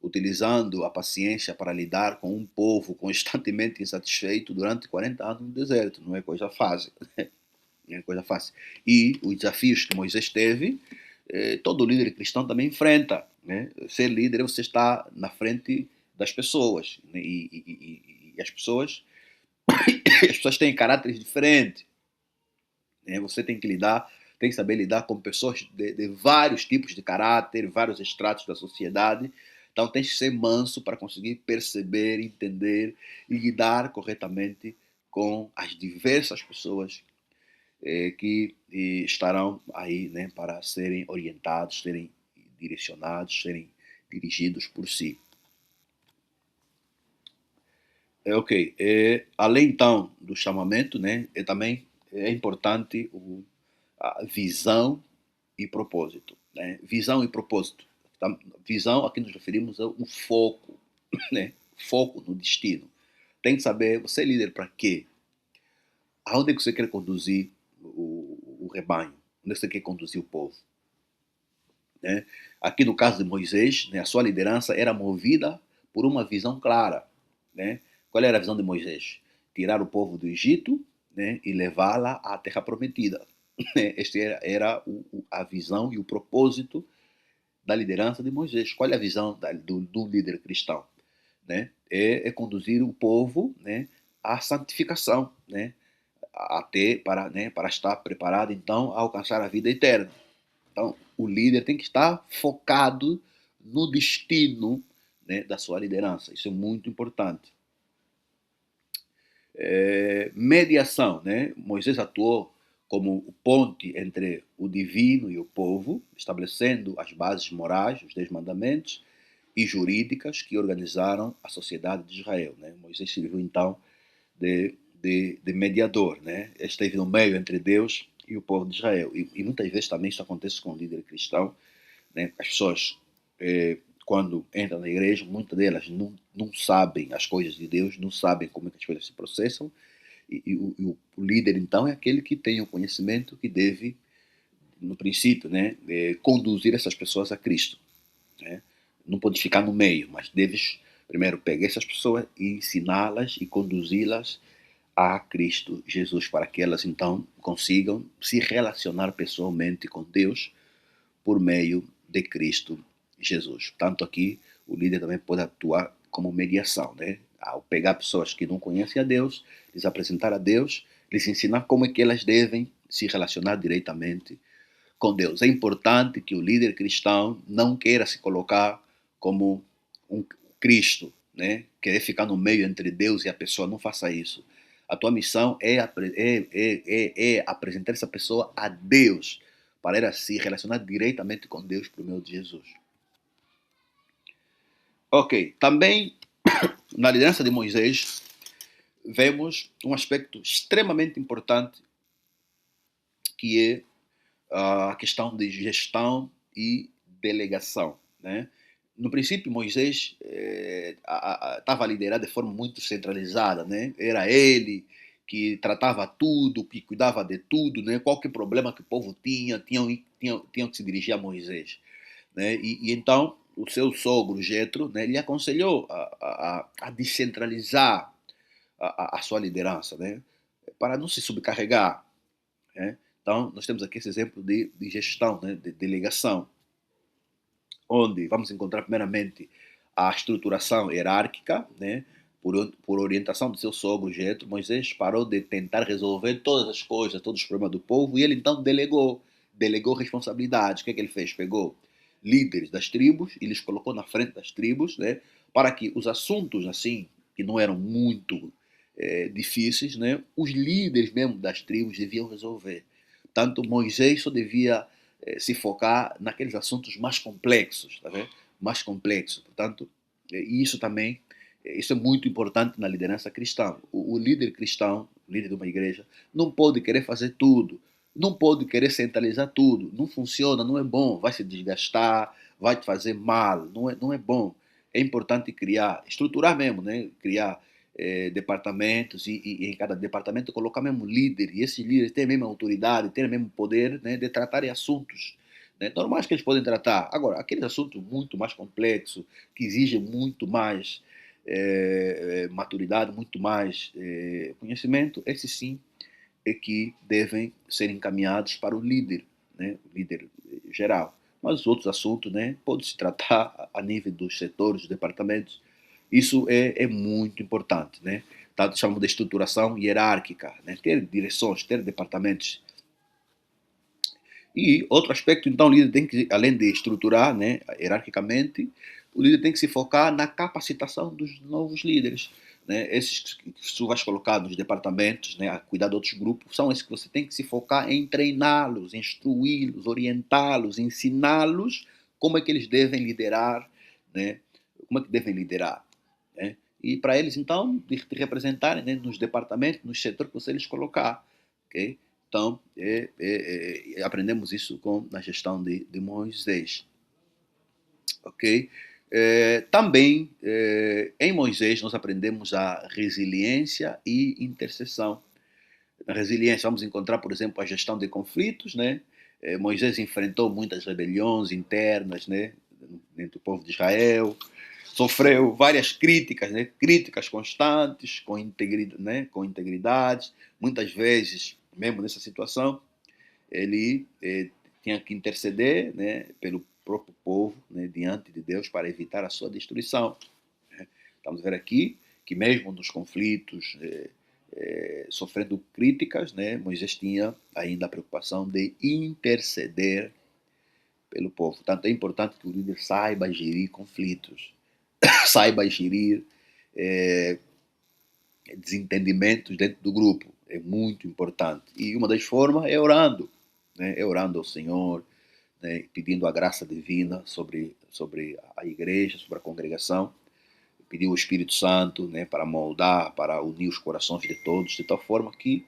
utilizando a paciência para lidar com um povo constantemente insatisfeito durante 40 anos no deserto. Não é coisa fácil. Não é coisa fácil. E os desafios que Moisés teve, todo líder cristão também enfrenta. Né? Ser líder é você estar na frente das pessoas. Né? E as pessoas as pessoas têm caráteres diferentes. Né? Você tem que lidar, tem que saber lidar com pessoas de vários tipos de caráter, vários estratos da sociedade. Então tem que ser manso para conseguir perceber, entender e lidar corretamente com as diversas pessoas que estarão aí, né, para serem orientados, serem direcionados, serem dirigidos por si. Ok. Além então do chamamento, né, também é importante a visão e propósito. Né? Visão e propósito. Então, visão, aqui nos referimos ao foco, né? Foco no destino. Tem que saber, você é líder para quê? Aonde é que você quer conduzir o rebanho? Onde é que você quer conduzir o povo? Né? Aqui no caso de Moisés, né, a sua liderança era movida por uma visão clara. Né? Qual era a visão de Moisés? Tirar o povo do Egito, né, e levá-la à terra prometida. Esta era a visão e o propósito da liderança de Moisés. Qual é a visão do líder cristão? Né? É conduzir o povo, né, à santificação, né, até para estar preparado então a alcançar a vida eterna. Então, o líder tem que estar focado no destino, né, da sua liderança. Isso é muito importante. Mediação, né? Moisés atuou como ponte entre o divino e o povo, estabelecendo as bases morais, os 10 mandamentos e jurídicas que organizaram a sociedade de Israel. Né? Moisés serviu então de mediador, né? Esteve no meio entre Deus e o povo de Israel. E muitas vezes também isso acontece com o líder cristão. Né? As pessoas, quando entram na igreja, muitas delas não sabem as coisas de Deus, não sabem como é que as coisas se processam, e o líder, então, é aquele que tem o conhecimento que deve, no princípio, né, conduzir essas pessoas a Cristo. Né? Não pode ficar no meio, mas deves primeiro pegar essas pessoas e ensiná-las e conduzi-las a Cristo Jesus, para que elas então consigam se relacionar pessoalmente com Deus por meio de Cristo Jesus. Tanto aqui, o líder também pode atuar como mediação, né? Ao pegar pessoas que não conhecem a Deus, lhes apresentar a Deus, lhes ensinar como é que elas devem se relacionar diretamente com Deus. É importante que o líder cristão não queira se colocar como um Cristo, né? Querer ficar no meio entre Deus e a pessoa. Não faça isso. A tua missão é apresentar essa pessoa a Deus, para ela se relacionar diretamente com Deus por meio de Jesus. Ok, também na liderança de Moisés vemos um aspecto extremamente importante, que é a questão de gestão e delegação. Né? No princípio, Moisés estava liderado de forma muito centralizada. Né? Era ele que tratava tudo, que cuidava de tudo. Né? Qualquer problema que o povo tinham que se dirigir a Moisés. Né? E então, o seu sogro, Jetro, né, lhe aconselhou a descentralizar a sua liderança, né? Para não se subcarregar. Né? Então, nós temos aqui esse exemplo de gestão, né, de delegação, onde vamos encontrar primeiramente a estruturação hierárquica, né, por orientação do seu sogro Jetro. Moisés parou de tentar resolver todas as coisas, todos os problemas do povo, e ele então delegou responsabilidade. O que é que ele fez? Pegou líderes das tribos e lhes colocou na frente das tribos, né, para que os assuntos assim que não eram muito difíceis, né, os líderes mesmo das tribos deviam resolver. Tanto Moisés só devia se focar naqueles assuntos mais complexos, tá vendo? Mais complexos. Portanto, isso também, isso é muito importante na liderança cristã. O líder cristão, o líder de uma igreja, não pode querer fazer tudo, não pode querer centralizar tudo. Não funciona, não é bom, vai se desgastar, vai te fazer mal, não é bom. É importante criar, estruturar mesmo, né? Criar departamentos e em cada departamento colocar mesmo líder, e esses líderes têm a mesma autoridade, têm o mesmo poder, né, de tratarem assuntos, né, normais que eles podem tratar. Agora, aqueles assuntos muito mais complexos, que exigem muito mais maturidade, muito mais conhecimento, esses sim é que devem ser encaminhados para o líder, né, o líder geral. Mas os outros assuntos, né, pode se tratar a nível dos setores, dos departamentos. Isso é muito importante, né? Tanto chamamos de estruturação hierárquica, né? Ter direções, ter departamentos. E outro aspecto, então, o líder tem que, além de estruturar, né, hierarquicamente, o líder tem que se focar na capacitação dos novos líderes. Né? Esses que tu vais colocar nos departamentos, né, a cuidar de outros grupos, são esses que você tem que se focar em treiná-los, instruí-los, orientá-los, ensiná-los como é que eles devem liderar, né? Como é que devem liderar. Né? E para eles, então, te representarem, né, nos departamentos, nos setores que você lhes colocar. Okay? Então, aprendemos isso na gestão de Moisés. Ok? Também, em Moisés, nós aprendemos a resiliência e intercessão. Na resiliência, vamos encontrar, por exemplo, a gestão de conflitos, né? Moisés enfrentou muitas rebeliões internas, né? Dentro do povo de Israel, sofreu várias críticas, né? Críticas constantes, com integridade. Muitas vezes, mesmo nessa situação, ele tinha que interceder, né, pelo próprio povo, né, diante de Deus para evitar a sua destruição. Né? Estamos a ver aqui que mesmo nos conflitos, sofrendo críticas, né, Moisés tinha ainda a preocupação de interceder pelo povo. Portanto, é importante que o líder saiba gerir conflitos, saiba gerir desentendimentos dentro do grupo. É muito importante. E uma das formas é orando, né? É orando ao Senhor, né? Pedindo a graça divina sobre a igreja, sobre a congregação. Pedir o Espírito Santo, né, para moldar, para unir os corações de todos, de tal forma que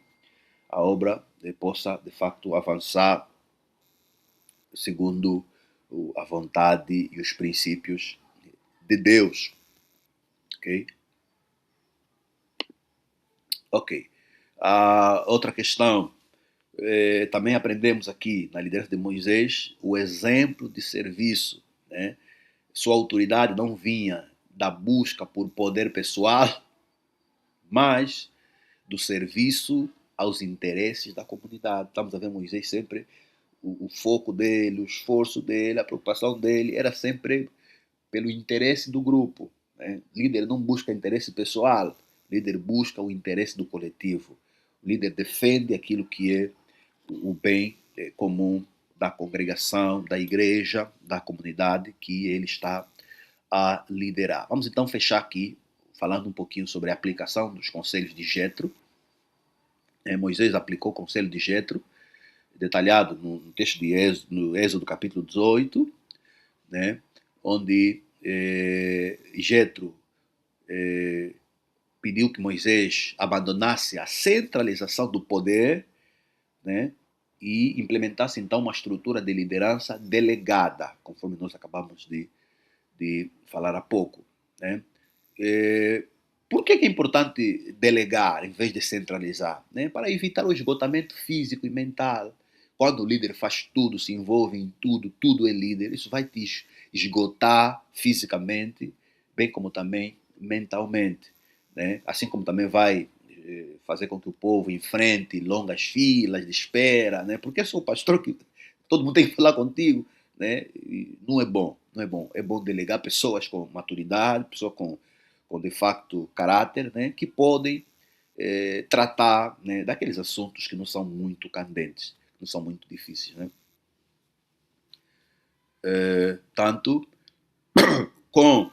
a obra possa, de facto, avançar segundo a vontade e os princípios de Deus. Ok? Ok. Outra questão, também aprendemos aqui na liderança de Moisés o exemplo de serviço. Né? Sua autoridade não vinha da busca por poder pessoal, mas do serviço aos interesses da comunidade. Estamos a ver Moisés sempre, o foco dele, o esforço dele, a preocupação dele era sempre pelo interesse do grupo. Né? Líder não busca interesse pessoal, líder busca o interesse do coletivo. O líder defende aquilo que é o bem comum da congregação, da igreja, da comunidade que ele está a liderar. Vamos então fechar aqui falando um pouquinho sobre a aplicação dos conselhos de Jetro. Moisés aplicou o conselho de Jetro, detalhado no texto de Êxodo, no Êxodo capítulo 18, né, onde Jetro pediu que Moisés abandonasse a centralização do poder, né, e implementasse então uma estrutura de liderança delegada, conforme nós acabamos de falar há pouco. Né? Por que é importante delegar em vez de centralizar? Né? Para evitar o esgotamento físico e mental. Quando o líder faz tudo, se envolve em tudo, tudo é líder, isso vai te esgotar fisicamente, bem como também mentalmente. Né? Assim como também vai fazer com que o povo enfrente longas filas de espera, né? Porque eu sou o pastor que todo mundo tem que falar contigo, né? E não é bom, não é bom. É bom delegar pessoas com maturidade, pessoas com de facto caráter, né? Que podem tratar, né, daqueles assuntos que não são muito candentes, não são muito difíceis, né? Tanto com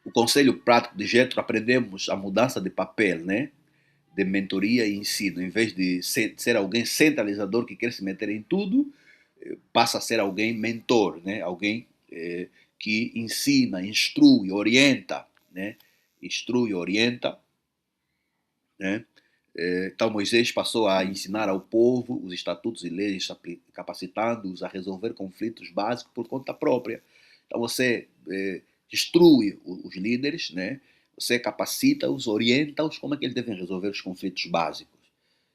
o conselho prático de Jetro aprendemos a mudança de papel, né? De mentoria e ensino. Em vez de ser alguém centralizador que quer se meter em tudo, passa a ser alguém mentor, né? Alguém que ensina, instrui, orienta, né? Instrui, orienta, né? Então Moisés passou a ensinar ao povo os estatutos e leis, capacitando-os a resolver conflitos básicos por conta própria. Então você instrui os líderes, né? Você capacita-os, orienta-os como é que eles devem resolver os conflitos básicos.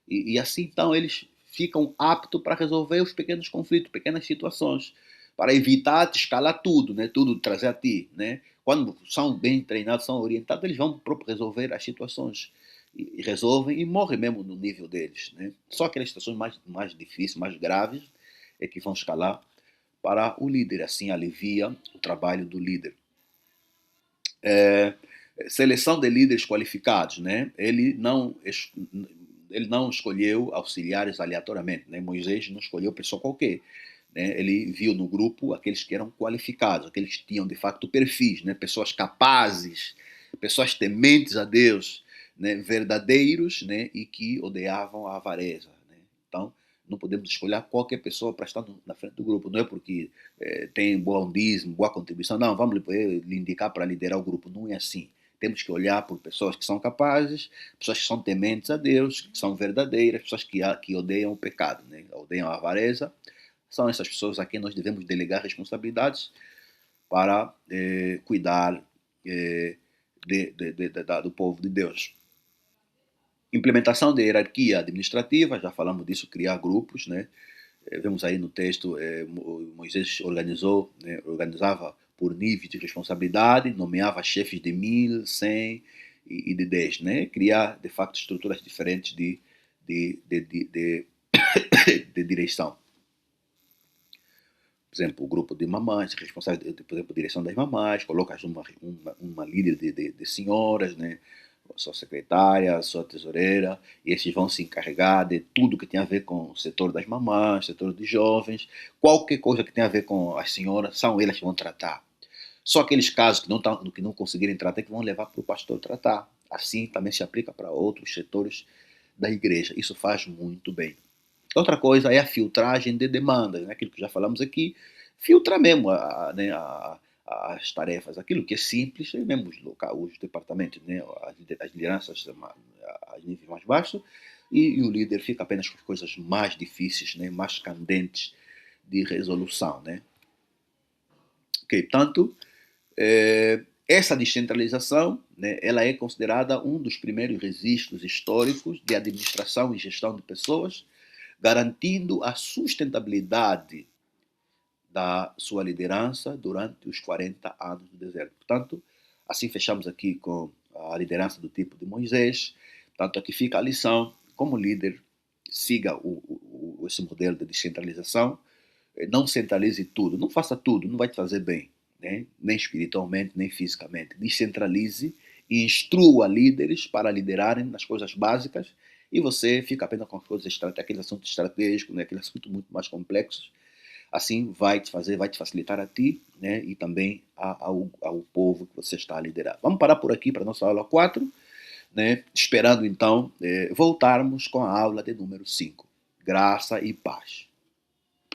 E assim então eles ficam aptos para resolver os pequenos conflitos, pequenas situações, para evitar de escalar tudo, né? Tudo trazer a ti, né? Quando são bem treinados, são orientados, eles vão próprio resolver as situações e resolvem e morrem mesmo no nível deles, né? Só aquelas situações mais difíceis, mais graves, é que vão escalar para o líder, assim alivia o trabalho do líder. Seleção de líderes qualificados, né? Ele não escolheu auxiliares aleatoriamente, né? Moisés não escolheu pessoa qualquer, né? Ele viu no grupo aqueles que eram qualificados, aqueles que tinham de facto perfis, né? Pessoas capazes, pessoas tementes a Deus, né? Verdadeiros, né? E que odiavam a avareza, né? Então não podemos escolher qualquer pessoa para estar na frente do grupo, não é porque tem bom dízimo, boa contribuição, não, vamos lhe indicar para liderar o grupo, não é assim. Temos que olhar por pessoas que são capazes, pessoas que são tementes a Deus, que são verdadeiras, pessoas que odeiam o pecado, né? Odeiam a avareza. São essas pessoas a quem nós devemos delegar responsabilidades para cuidar do povo de Deus. Implementação da hierarquia administrativa, já falamos disso, criar grupos, né? Vemos aí no texto, Moisés organizava por níveis de responsabilidade, nomeava chefes de 1.000, 100 e de 10, né? Criar, de facto, estruturas diferentes de direção. Por exemplo, o grupo de mamães, responsável, por exemplo, direção das mamães, colocas uma líder de senhoras, né? Sua secretária, sua tesoureira, e esses vão se encarregar de tudo que tem a ver com o setor das mamães, setor de jovens, qualquer coisa que tenha a ver com as senhoras, são elas que vão tratar. Só aqueles casos que não conseguirem tratar, que vão levar para o pastor tratar. Assim também se aplica para outros setores da igreja. Isso faz muito bem. Outra coisa é a filtragem de demandas, né? Aquilo que já falamos aqui, filtra mesmo né, as tarefas, aquilo que é simples, é mesmo os departamentos, né, as lideranças a níveis mais baixos, e o líder fica apenas com as coisas mais difíceis, né, mais candentes de resolução. Né? Okay, portanto, essa descentralização, né, ela é considerada um dos primeiros registros históricos de administração e gestão de pessoas, garantindo a sustentabilidade da sua liderança durante os 40 anos do deserto. Portanto, assim fechamos aqui com a liderança do tipo de Moisés. Portanto, aqui fica a lição, como líder, siga esse modelo de descentralização, não centralize tudo, não faça tudo, não vai te fazer bem, né? Nem espiritualmente, nem fisicamente. Descentralize e instrua líderes para liderarem nas coisas básicas e você fica apenas com as coisas, aqueles assuntos estratégicos, né? Aqueles assuntos muito mais complexos. Assim vai te facilitar a ti, né? E também ao povo que você está a liderar. Vamos parar por aqui para a nossa aula 4, né? Esperando então voltarmos com a aula de número 5. Graça e paz.